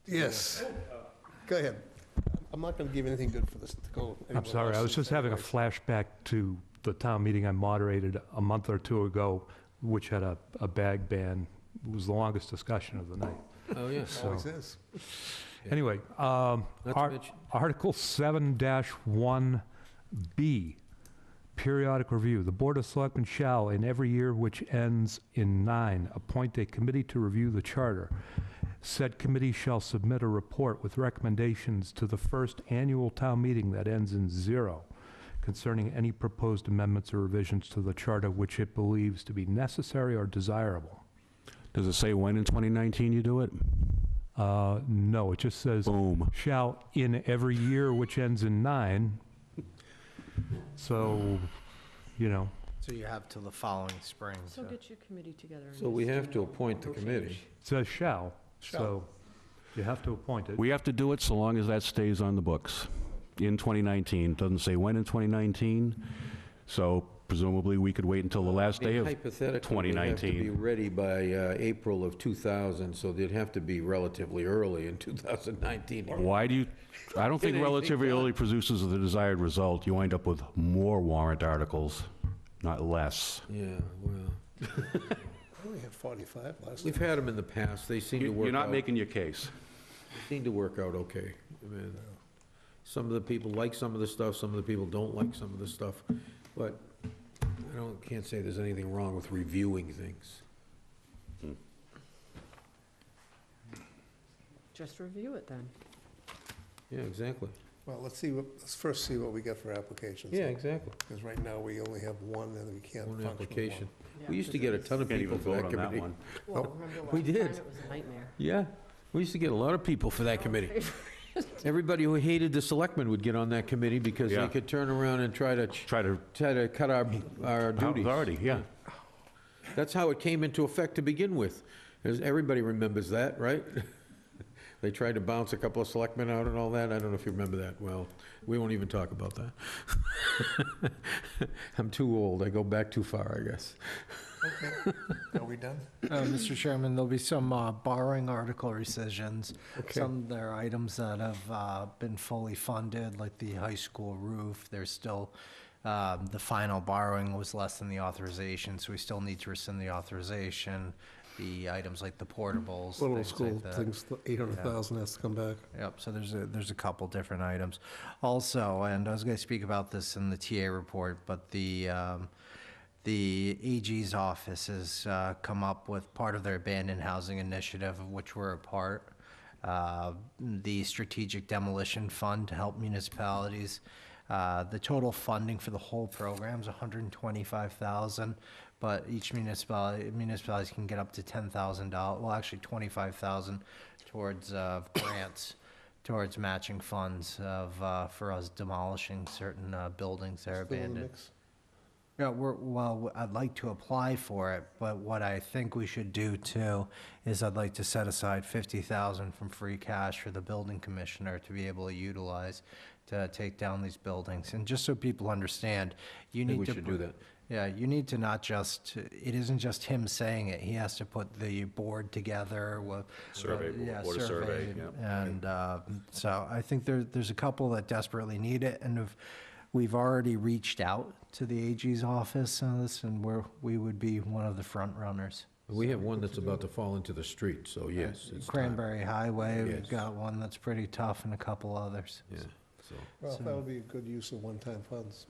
Yes. Go ahead. I'm not going to give anything good for this to go. I'm anyone sorry, I was else's just having a anyways. flashback to the town meeting I moderated a month or two ago, which had a bag ban. It was the longest discussion of the night. Oh, yes. Always is. Anyway, Not to Ar- mention- Article 7-1B, periodic review. The Board of Selectmen shall, in every year which ends in 9, appoint a committee to review the charter. Said committee shall submit a report with recommendations to the first annual town meeting that ends in 0 concerning any proposed amendments or revisions to the charter which it believes to be necessary or desirable. Does it say when in 2019 you do it? No, it just says Boom. shall in every year which ends in 9. So, you know, so you have till the following spring. So get your committee together. and So we just have do to no- appoint the no committee. change. it says shall, so you have to appoint it. We have to do it so long as that stays on the books in 2019. Doesn't say when in 2019, so presumably we could wait until the last day of... Hypothetically, they'd have to be 2019. ready by April of 2000, so they'd have to be relatively early in 2019. Why do you... I don't think Get anything relatively done. early produces the desired result. You wind up with more warrant articles, not less. Yeah, well, I only had 45 last we've time. had them in the past. They seem to work out. You're not making your case. Seem to work out okay. I mean, some of the people like some of the stuff, some of the people don't like some of the stuff, but can't say there's anything wrong with reviewing things. Just review it then. Yeah, exactly. Well, let's first see what we get for applications. Yeah, exactly. Because right now, we only have one, and we can't One function with application. Yeah, We used to 'cause get a it was- ton of Can't people even for vote that on that committee. one. Well, remember we last did. time? It was a nightmare. Yeah, we used to get a lot of people for that committee. Everybody who hated the selectmen would get on that committee because they Yeah. could turn around and try to Try to... cut our duties. Authority, yeah. That's how it came into effect to begin with. Everybody remembers that, right? They tried to bounce a couple of selectmen out and all that. I don't know if you remember that. Well, we won't even talk about that. I'm too old. I go back too far, I guess. Okay. Are we done? Mr. Chairman, there'll be some borrowing article rescissions. Okay. Some of their items that have been fully funded, like the high school roof, there's still The final borrowing was less than the authorization, so we still need to rescind the authorization. The items like the portables, Little things school like that. things, 800,000 has to come back. Yep, so there's a couple different items. Also, and I was gonna speak about this in the TA report, but the AG's office has come up with part of their abandoned housing initiative, of which we're a part. The strategic demolition fund to help municipalities. The total funding for the whole program is $125,000, but each municipalities can get up to $10,000, well, actually $25,000 towards grants, towards matching funds for us demolishing certain buildings that are Still in the abandoned. mix. Yeah, well, I'd like to apply for it, but what I think we should do too is I'd like to set aside 50,000 from free cash for the building commissioner to be able to utilize to take down these buildings. And just so people understand, you I think need to. we should do that. Yeah, you need to not just, it isn't just him saying it, he has to put the board together with. Survey board, yeah, board of survey, yeah. And, so I think there's a couple that desperately need it, and we've already reached out to the AG's office on this, and we would be one of the front runners. We have one that's about to fall into the street, so yes, it's time. Cranberry Highway, we've Yes. got one that's pretty tough, and a couple others. Yeah, so, Well, So- that would be a good use of one-time funds.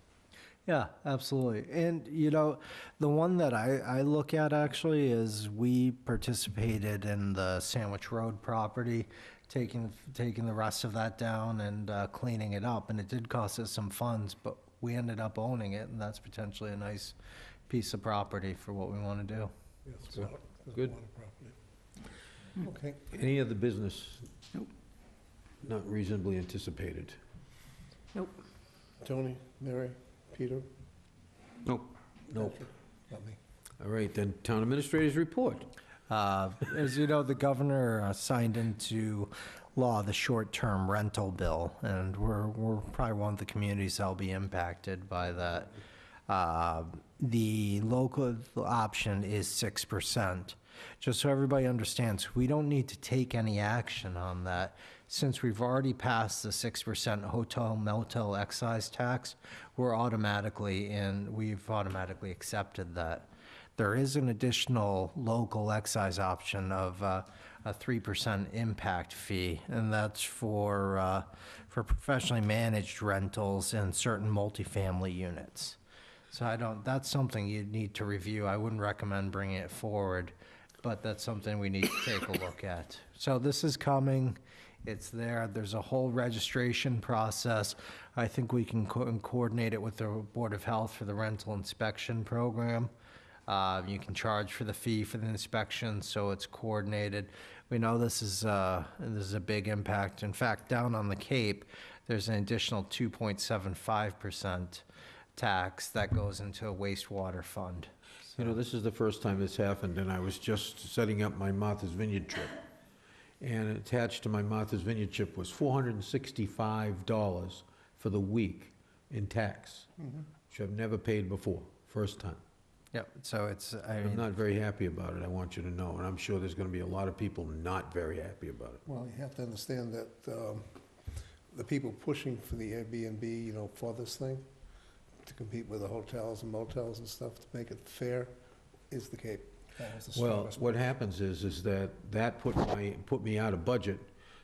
Yeah, absolutely. And, you know, the one that I look at actually is we participated in the Sandwich Road property, taking the rest of that down and cleaning it up. And it did cost us some funds, but we ended up owning it, and that's potentially a nice piece of property for what we want to do. Yeah, it's Good. water- it's Good. water property. Okay. any other business? Not reasonably anticipated. Tony, Mary, Peter? Nope. Nope. Not me. All right, then, town administrators report. As you know, the governor signed into law the short-term rental bill, and we're probably one of the communities that'll be impacted by that. The local option is 6%. Just so everybody understands, we don't need to take any action on that. Since we've already passed the 6% hotel motel excise tax, we've automatically accepted that. There is an additional local excise option of a 3% impact fee, and that's for professionally managed rentals in certain multifamily units. So that's something you'd need to review. I wouldn't recommend bringing it forward, but that's something we need to take a look at. So this is coming. It's there. There's a whole registration process. I think we can coordinate it with the Board of Health for the rental inspection program. You can charge for the fee for the inspection, so it's coordinated. We know this is a big impact. In fact, down on the Cape, there's an additional 2.75% tax that goes into a wastewater fund. You know, this is the first time this happened, and I was just setting up my Martha's Vineyard trip. And attached to my Martha's Vineyard trip was $465 for the week in tax, which I've never paid before, first time. Yep, so I'm not very happy about it, I want you to know, and I'm sure there's gonna be a lot of people not very happy about it. Well, you have to understand that the people pushing for the Airbnb, you know, for this thing, to compete with the hotels and motels and stuff, to make it fair, is the Cape. That was the Well, strongest what one. happens is that put me out of budget,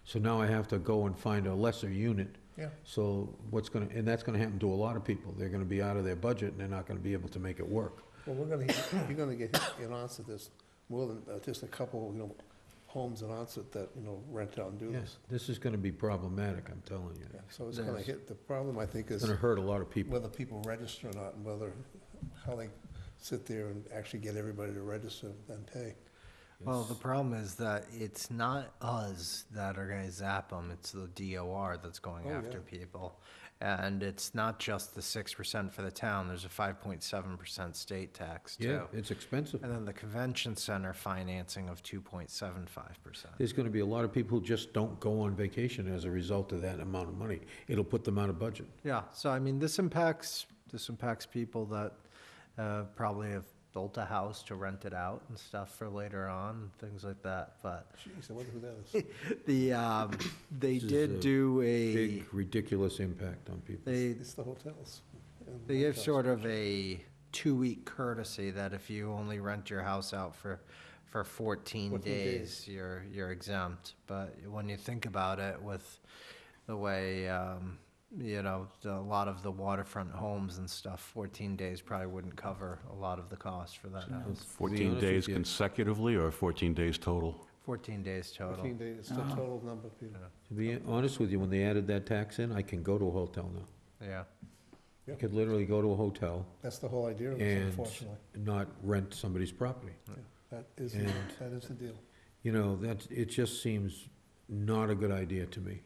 so now I have to go and find a lesser unit. Yeah. So and that's gonna happen to a lot of people, they're gonna be out of their budget, and they're not gonna be able to make it work. Well, you're gonna get hit in Onset, there's more than just a couple, you know, homes in Onset that, you know, rent out and do Yes, this. this is gonna be problematic, I'm telling you. Yeah, so it's gonna hit, the problem, I think, It's is gonna hurt a lot of people. whether people register or not, and how they sit there and actually get everybody to register and pay. Well, the problem is that it's not us that are gonna zap them, it's the DOR that's going Oh, after yeah. people. And it's not just the 6% for the town, there's a 5.7% state tax too. Yeah, it's expensive. And then the convention center financing of 2.75%. There's gonna be a lot of people who just don't go on vacation as a result of that amount of money. It'll put them out of budget. Yeah, so I mean, this impacts people that probably have built a house to rent it out and stuff for later on, things like that, but Jeez, I wonder who that is. they This is did a do a, Big, ridiculous impact on people. they, It's the hotels. They give sort of a 2-week courtesy that if you only rent your house out for 14 14 days, you're exempt. But when you think about it, with the way, you know, a lot of the waterfront homes and stuff, 14 days probably wouldn't cover a lot of the cost for that house. To be 14 honest days with you- consecutively or 14 days total? 14 days total. 14 days, it's the total number, Peter. To be honest with you, when they added that tax in, I can go to a hotel now. Yeah. I could literally go to a hotel That's the whole idea of it, and unfortunately. not rent somebody's property. That is, And- that is the deal. You know, it just seems not a good idea to me.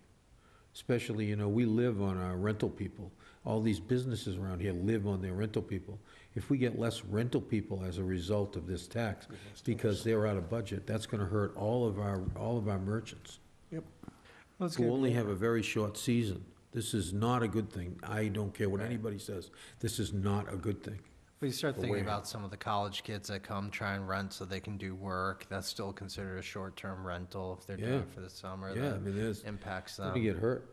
Especially, you know, we live on our rental people. All these businesses around here live on their rental people. If we get less rental people as a result of this tax, because they're out of budget, that's gonna hurt all of our merchants, who only have a very short season. This is not a good thing. I don't care what anybody says. This is not a good thing. If you start For thinking Wareham. about some of the college kids that come try and rent so they can do work, that's still considered a short-term rental if they're doing Yeah. it for the summer. Yeah, I That mean, there's, impacts gonna them. get hurt.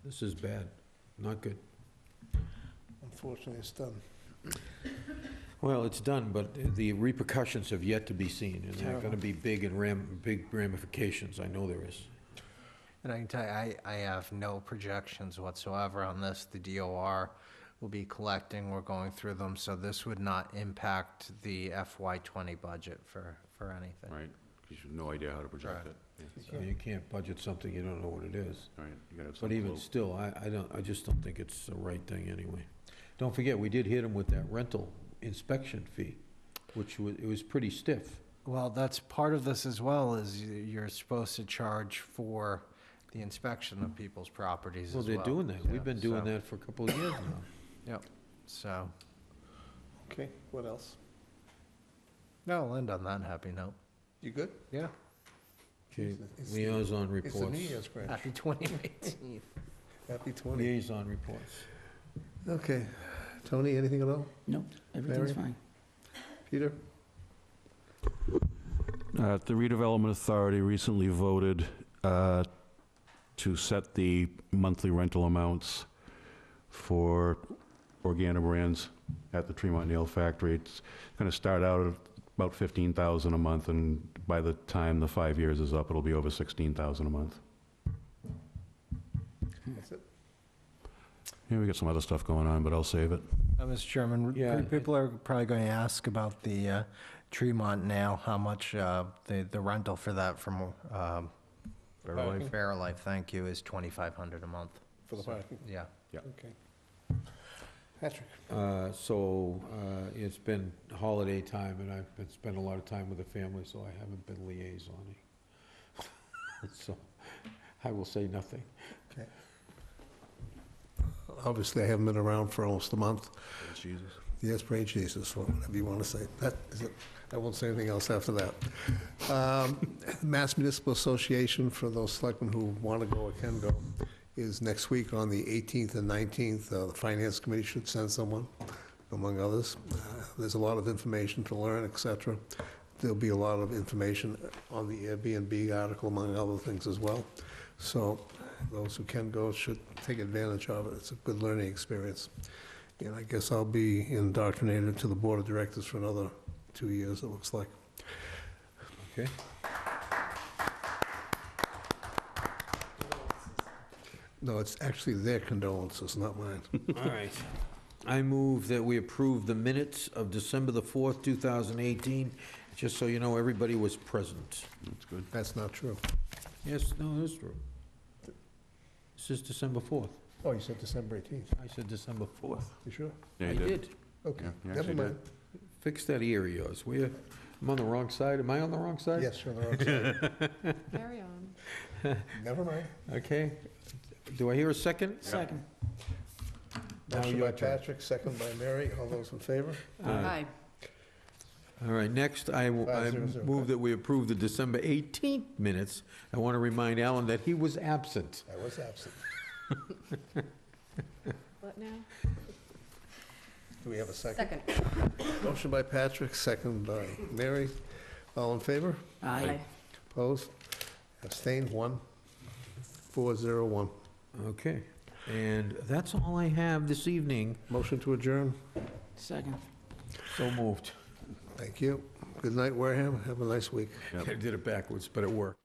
This is bad, not good. Unfortunately, it's done. Well, it's done, but the repercussions have yet to be seen, and they're gonna be big and big ramifications, I know there is. And I can tell you, I have no projections whatsoever on this. The DOR will be collecting, we're going through them, so this would not impact the FY20 budget for anything. Right, because you have no idea how to project Right. it. Yeah. So you can't budget something you don't know what it is. Right, you gotta have But some even clue. still, I just don't think it's the right thing anyway. Don't forget, we did hit them with that rental inspection fee, which was, it was pretty stiff. Well, that's part of this as well, is you're supposed to charge for the inspection of people's properties as Well, well. they're doing that. Yeah, We've been doing so- that for a couple of years now. Yep, so, Okay, what else? no, I'll end on that happy note. You good? Yeah, Okay, It's- liaison It's the reports. New Year's branch. happy 2018. Happy 20. Liaison reports. Okay. Tony, anything at all? No, everything's Mary? fine. Peter? The redevelopment authority recently voted to set the monthly rental amounts for Organobrands at the Tremont Nail Factory. It's going to start out at about $15,000 a month, and by the time the 5 years is up, it'll be over $16,000 a month. That's it? Yeah, we got some other stuff going on, but I'll save it. Mr. Chairman, Yeah. people are probably going to ask about the Tremont Nail, how much the rental for that from Parking? Fairlife, thank you, is $2,500 a month. For the parking? Yeah. Okay. Patrick? It's been holiday time, and I've been spending a lot of time with the family, so I haven't been liaisoning. So, I will say nothing. Okay. Obviously, I haven't been around for almost a month. Jesus. Yes, praise Jesus, or whatever you want to say. That is it. I won't say anything else after that. Mass Municipal Association, for those selectmen who want to go or can go, is next week on the 18th and 19th. The Finance Committee should send someone, among others. There's a lot of information to learn, et cetera. There'll be a lot of information on the Airbnb article, among other things as well. So those who can go should take advantage of it. It's a good learning experience. And I guess I'll be indoctrinated to the Board of Directors for another 2 years, it looks like. Okay? No, it's actually their condolences, not mine. All right. I move that we approve the minutes of December the 4th, 2018. Just so you know, everybody was present. That's good. That's not true. Yes, no, that's true. This is December 4th. Oh, you said December 18th. I said December 4th. You sure? Yeah, I you did. Okay, Yeah, you never actually mind. Fix that ear of yours, will you? I'm on the wrong side. Am I on the wrong side? Yes, you're on the wrong side. Carry on. Never mind. Okay. Do I hear a second? Second. Now Motion your by turn. Patrick, second by Mary. All those in favor? Aye. All right, next, I 500. move that we approve the December 18th minutes. I want to remind Alan that he was absent. I was absent. What now? Do we have a second? Second. Motion by Patrick, second by Mary. All in favor? Aye. Opposed? Abstained? 1. 401. Okay. And that's all I have this evening. Motion to adjourn. Second. So moved. Thank you. Good night, Wareham. Have a nice week. I did it backwards, but it worked.